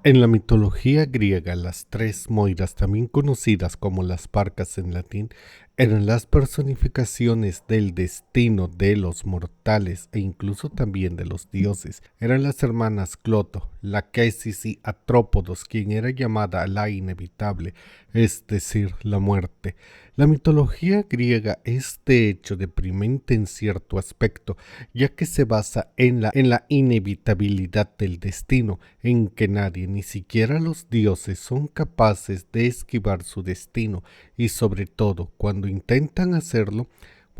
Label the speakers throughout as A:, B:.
A: En la mitología griega, las tres Moiras, también conocidas como las Parcas en latín, eran las personificaciones del destino de los mortales e incluso también de los dioses. Eran las hermanas Cloto, Laquesis y Atrópodos, quien era llamada la inevitable, es decir, la muerte. La mitología griega es de hecho deprimente en cierto aspecto, ya que se basa en la inevitabilidad del destino, en que nadie, ni siquiera los dioses, son capaces de esquivar su destino, y sobre todo, cuando intentan hacerlo,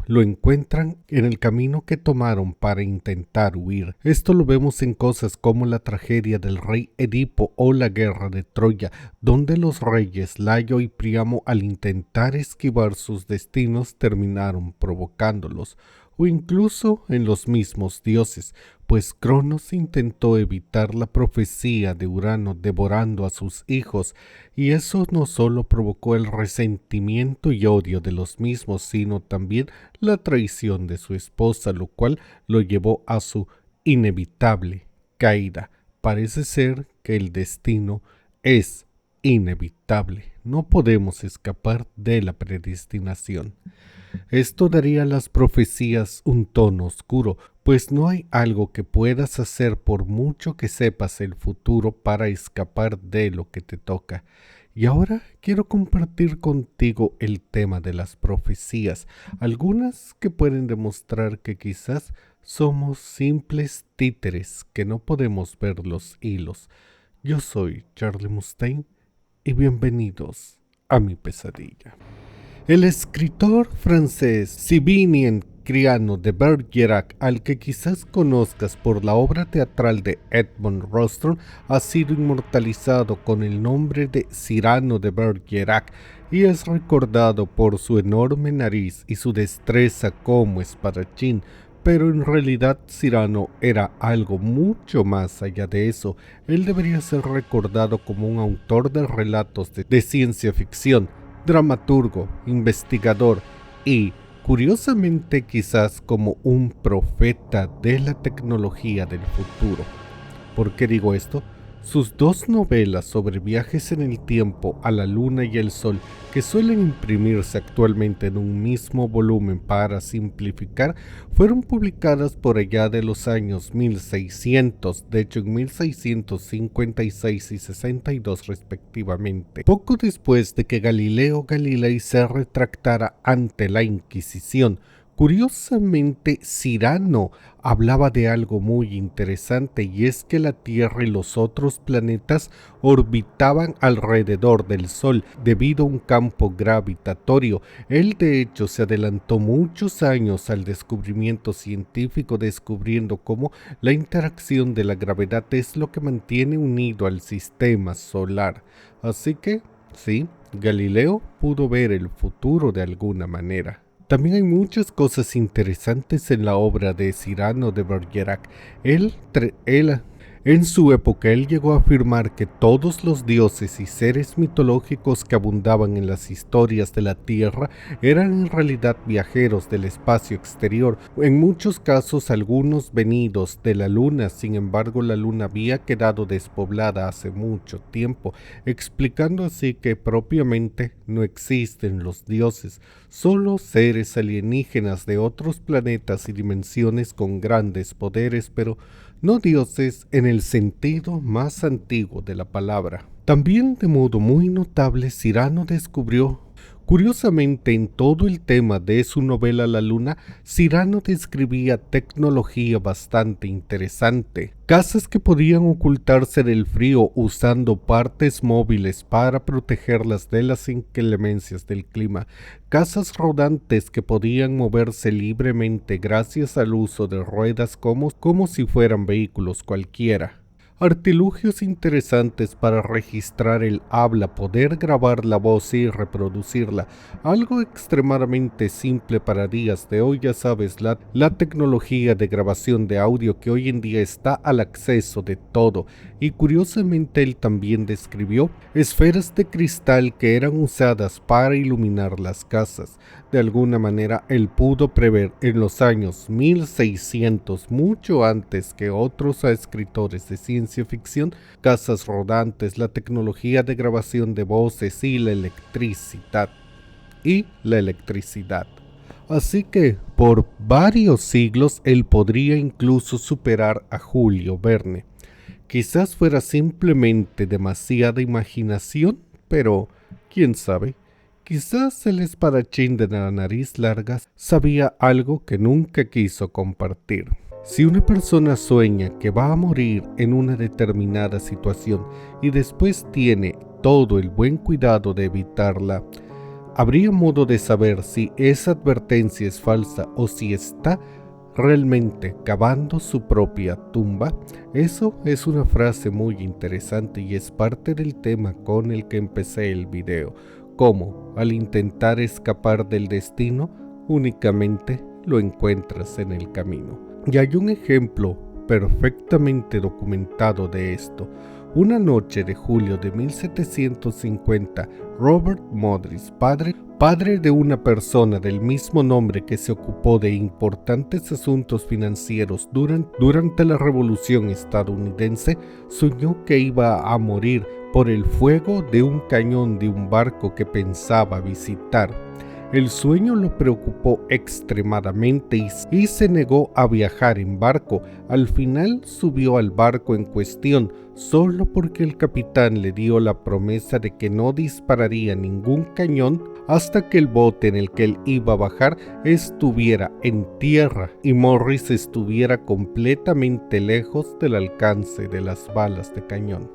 A: lo encuentran en el camino que tomaron para intentar huir. Esto lo vemos en cosas como la tragedia del rey Edipo o la guerra de Troya, donde los reyes Layo y Príamo, al intentar esquivar sus destinos, terminaron provocándolos, o incluso en los mismos dioses, pues Cronos intentó evitar la profecía de Urano devorando a sus hijos, y eso no solo provocó el resentimiento y odio de los mismos, sino también la traición de su esposa, lo cual lo llevó a su inevitable caída. Parece ser que el destino es inevitable, no podemos escapar de la predestinación. Esto daría a las profecías un tono oscuro, pues no hay algo que puedas hacer por mucho que sepas el futuro para escapar de lo que te toca. Y ahora quiero compartir contigo el tema de las profecías, algunas que pueden demostrar que quizás somos simples títeres que no podemos ver los hilos. Yo soy Charlie Mustaine y bienvenidos a mi pesadilla. El escritor francés Sibinien Criano de Bergerac, al que quizás conozcas por la obra teatral de Edmond Rostand, ha sido inmortalizado con el nombre de Cyrano de Bergerac y es recordado por su enorme nariz y su destreza como espadachín. Pero en realidad Cyrano era algo mucho más allá de eso. Él debería ser recordado como un autor de relatos de ciencia ficción, dramaturgo, investigador y, curiosamente, quizás como un profeta de la tecnología del futuro. ¿Por qué digo esto? Sus dos novelas sobre viajes en el tiempo a la Luna y el Sol, que suelen imprimirse actualmente en un mismo volumen para simplificar, fueron publicadas por allá de los años 1600, de hecho en 1656 y 62 respectivamente, poco después de que Galileo Galilei se retractara ante la Inquisición. Curiosamente, Cyrano hablaba de algo muy interesante, y es que la Tierra y los otros planetas orbitaban alrededor del Sol debido a un campo gravitatorio. Él de hecho se adelantó muchos años al descubrimiento científico, descubriendo cómo la interacción de la gravedad es lo que mantiene unido al sistema solar. Así que, sí, Galileo pudo ver el futuro de alguna manera. También hay muchas cosas interesantes en la obra de Cyrano de Bergerac. En su época, él llegó a afirmar que todos los dioses y seres mitológicos que abundaban en las historias de la Tierra eran en realidad viajeros del espacio exterior, en muchos casos algunos venidos de la Luna. Sin embargo, la Luna había quedado despoblada hace mucho tiempo, explicando así que propiamente no existen los dioses, solo seres alienígenas de otros planetas y dimensiones con grandes poderes, pero no dioses en el sentido más antiguo de la palabra. También, de modo muy notable, Cyrano descubrió. Curiosamente, en todo el tema de su novela La Luna, Cyrano describía tecnología bastante interesante. Casas que podían ocultarse del frío usando partes móviles para protegerlas de las inclemencias del clima. Casas rodantes que podían moverse libremente gracias al uso de ruedas como si fueran vehículos cualquiera. Artilugios interesantes para registrar el habla, poder grabar la voz y reproducirla. Algo extremadamente simple para días de hoy, ya sabes, la tecnología de grabación de audio que hoy en día está al acceso de todo. Y curiosamente él también describió esferas de cristal que eran usadas para iluminar las casas. De alguna manera él pudo prever en los años 1600, mucho antes que otros escritores de ciencia ciencia ficción, casas rodantes, la tecnología de grabación de voces y la electricidad. Así que, por varios siglos, él podría incluso superar a Julio Verne. Quizás fuera simplemente demasiada imaginación, pero quién sabe. Quizás el espadachín de la nariz larga sabía algo que nunca quiso compartir. Si una persona sueña que va a morir en una determinada situación y después tiene todo el buen cuidado de evitarla, ¿habría modo de saber si esa advertencia es falsa o si está realmente cavando su propia tumba? Eso es una frase muy interesante y es parte del tema con el que empecé el video, cómo al intentar escapar del destino únicamente lo encuentras en el camino. Y hay un ejemplo perfectamente documentado de esto. Una noche de julio de 1750, Robert Modris, padre de una persona del mismo nombre que se ocupó de importantes asuntos financieros durante la Revolución estadounidense, soñó que iba a morir por el fuego de un cañón de un barco que pensaba visitar. El sueño lo preocupó extremadamente y se negó a viajar en barco. Al final subió al barco en cuestión solo porque el capitán le dio la promesa de que no dispararía ningún cañón hasta que el bote en el que él iba a bajar estuviera en tierra y Morris estuviera completamente lejos del alcance de las balas de cañón.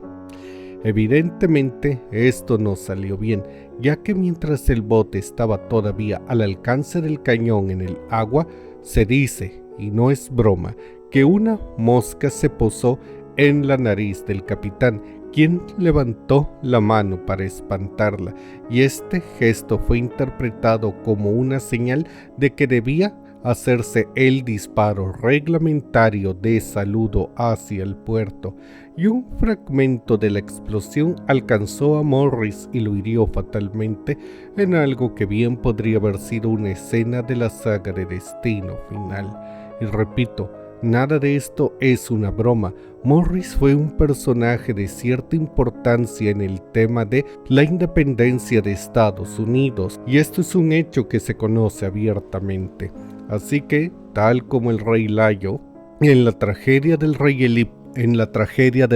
A: Evidentemente esto no salió bien, ya que mientras el bote estaba todavía al alcance del cañón en el agua, se dice, y no es broma, que una mosca se posó en la nariz del capitán, quien levantó la mano para espantarla, y este gesto fue interpretado como una señal de que debía hacerse el disparo reglamentario de saludo hacia el puerto, y un fragmento de la explosión alcanzó a Morris y lo hirió fatalmente en algo que bien podría haber sido una escena de la saga de Destino Final. Y repito, nada de esto es una broma. Morris fue un personaje de cierta importancia en el tema de la independencia de Estados Unidos, y esto es un hecho que se conoce abiertamente. Así que, tal como el rey Layo, en la tragedia del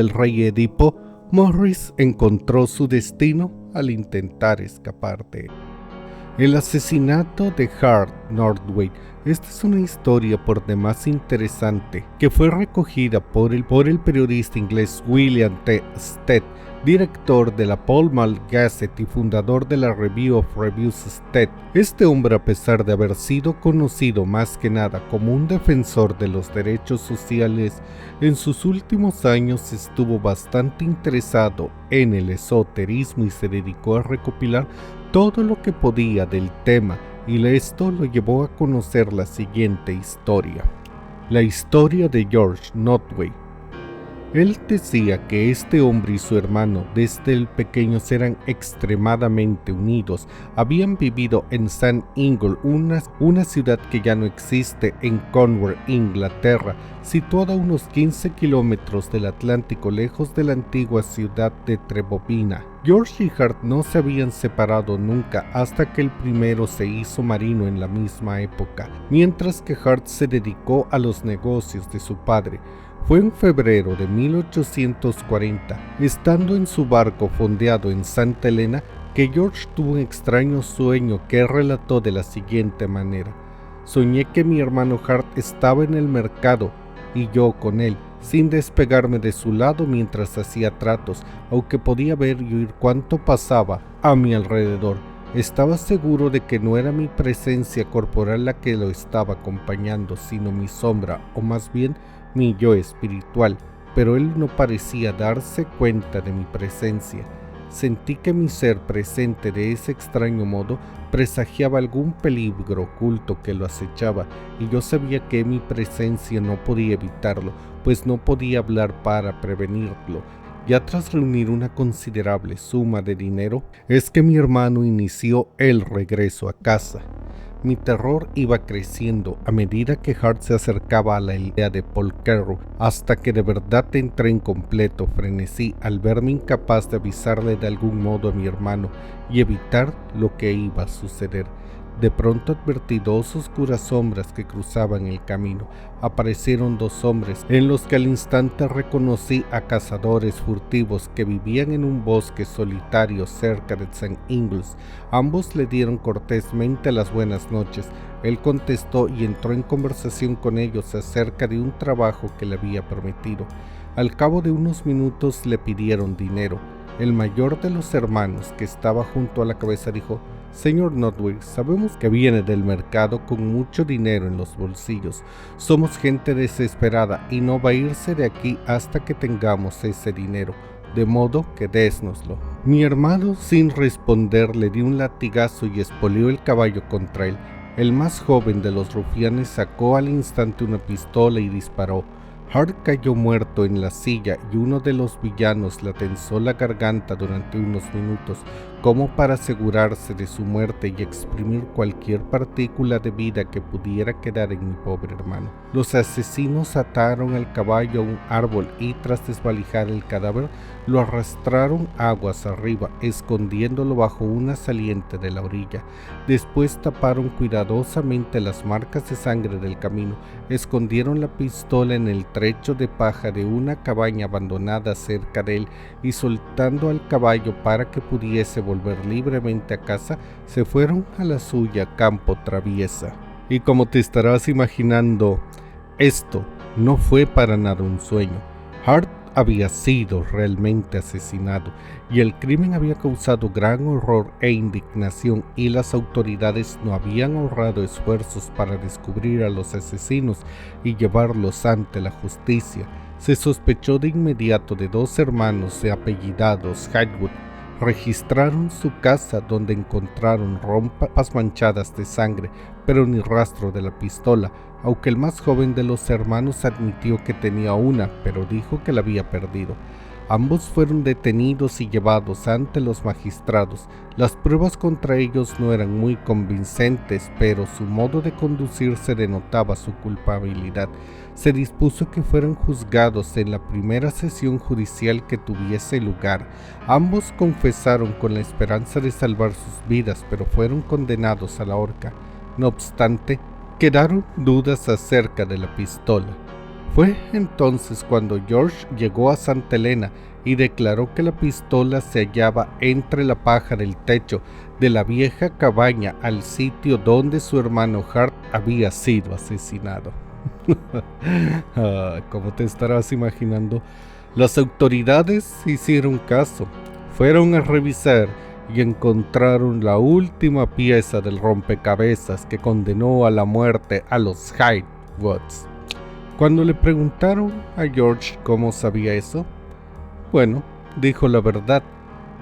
A: rey Edipo, Morris encontró su destino al intentar escapar de él. El asesinato de Hart Nordway. Esta es una historia por demás interesante que fue recogida por el periodista inglés William T. Stead, director de la Pall Mall Gazette y fundador de la Review of Reviews Stead. Este hombre, a pesar de haber sido conocido más que nada como un defensor de los derechos sociales, en sus últimos años estuvo bastante interesado en el esoterismo y se dedicó a recopilar todo lo que podía del tema, y esto lo llevó a conocer la siguiente historia. La historia de George Notway. Él decía que este hombre y su hermano desde el pequeños eran extremadamente unidos. Habían vivido en St. Ingle, una ciudad que ya no existe, en Cornwall, Inglaterra, situada a unos 15 kilómetros del Atlántico, lejos de la antigua ciudad de Trebovina. George y Hart no se habían separado nunca hasta que el primero se hizo marino en la misma época, mientras que Hart se dedicó a los negocios de su padre. Fue en febrero de 1840, estando en su barco fondeado en Santa Elena, que George tuvo un extraño sueño que relató de la siguiente manera. Soñé que mi hermano Hart estaba en el mercado y yo con él, sin despegarme de su lado mientras hacía tratos, aunque podía ver y oír cuánto pasaba a mi alrededor. Estaba seguro de que no era mi presencia corporal la que lo estaba acompañando, sino mi sombra, o más bien mi yo espiritual, pero él no parecía darse cuenta de mi presencia. Sentí que mi ser presente de ese extraño modo presagiaba algún peligro oculto que lo acechaba, y yo sabía que mi presencia no podía evitarlo, pues no podía hablar para prevenirlo. Ya tras reunir una considerable suma de dinero, es que mi hermano inició el regreso a casa. Mi terror iba creciendo a medida que Hart se acercaba a la aldea de Polkerro, hasta que de verdad entré en completo frenesí al verme incapaz de avisarle de algún modo a mi hermano y evitar lo que iba a suceder. De pronto advertí dos oscuras sombras que cruzaban el camino. Aparecieron dos hombres, en los que al instante reconocí a cazadores furtivos que vivían en un bosque solitario cerca de St. Ingles. Ambos le dieron cortésmente las buenas noches. Él contestó y entró en conversación con ellos acerca de un trabajo que le había prometido. Al cabo de unos minutos le pidieron dinero. El mayor de los hermanos, que estaba junto a la cabeza, dijo: «Señor Nordwig, sabemos que viene del mercado con mucho dinero en los bolsillos. Somos gente desesperada y no va a irse de aquí hasta que tengamos ese dinero, de modo que désnoslo». Mi hermano, sin responder, le dio un latigazo y espolió el caballo contra él. El más joven de los rufianes sacó al instante una pistola y disparó. Hart cayó muerto en la silla y uno de los villanos le tensó la garganta durante unos minutos, como para asegurarse de su muerte y exprimir cualquier partícula de vida que pudiera quedar en mi pobre hermano. Los asesinos ataron al caballo a un árbol y, tras desvalijar el cadáver, lo arrastraron aguas arriba, escondiéndolo bajo una saliente de la orilla. Después taparon cuidadosamente las marcas de sangre del camino, escondieron la pistola en el trecho de paja de una cabaña abandonada cerca de él y, soltando al caballo para que pudiese volver libremente a casa, se fueron a la suya campo traviesa. Y como te estarás imaginando, esto no fue para nada un sueño. Hart había sido realmente asesinado y el crimen había causado gran horror e indignación, y las autoridades no habían ahorrado esfuerzos para descubrir a los asesinos y llevarlos ante la justicia. Se sospechó de inmediato de dos hermanos apellidados Hardwood. Registraron su casa, donde encontraron ropas manchadas de sangre, pero ni rastro de la pistola, aunque el más joven de los hermanos admitió que tenía una, pero dijo que la había perdido. Ambos fueron detenidos y llevados ante los magistrados. Las pruebas contra ellos no eran muy convincentes, pero su modo de conducirse denotaba su culpabilidad. Se dispuso que fueran juzgados en la primera sesión judicial que tuviese lugar. Ambos confesaron con la esperanza de salvar sus vidas, pero fueron condenados a la horca. No obstante, quedaron dudas acerca de la pistola. Fue entonces cuando George llegó a Santa Elena y declaró que la pistola se hallaba entre la paja del techo de la vieja cabaña al sitio donde su hermano Hart había sido asesinado. Como te estarás imaginando, las autoridades hicieron caso. Fueron a revisar y encontraron la última pieza del rompecabezas que condenó a la muerte a los Hardwoods. Cuando le preguntaron a George cómo sabía eso, bueno, dijo la verdad: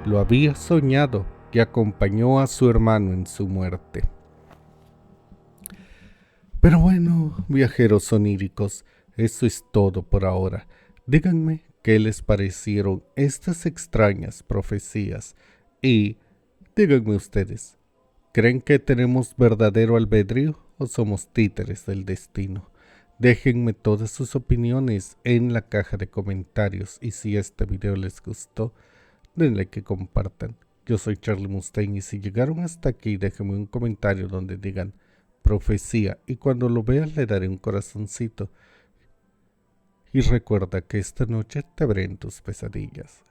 A: lo había soñado y acompañó a su hermano en su muerte. Pero bueno, viajeros oníricos, eso es todo por ahora. Díganme qué les parecieron estas extrañas profecías y díganme ustedes, ¿creen que tenemos verdadero albedrío o somos títeres del destino? Déjenme todas sus opiniones en la caja de comentarios, y si este video les gustó, denle que compartan. Yo soy Charlie Mustaine y si llegaron hasta aquí, déjenme un comentario donde digan profecía, y cuando lo veas le daré un corazoncito. Y recuerda que esta noche te veré en tus pesadillas.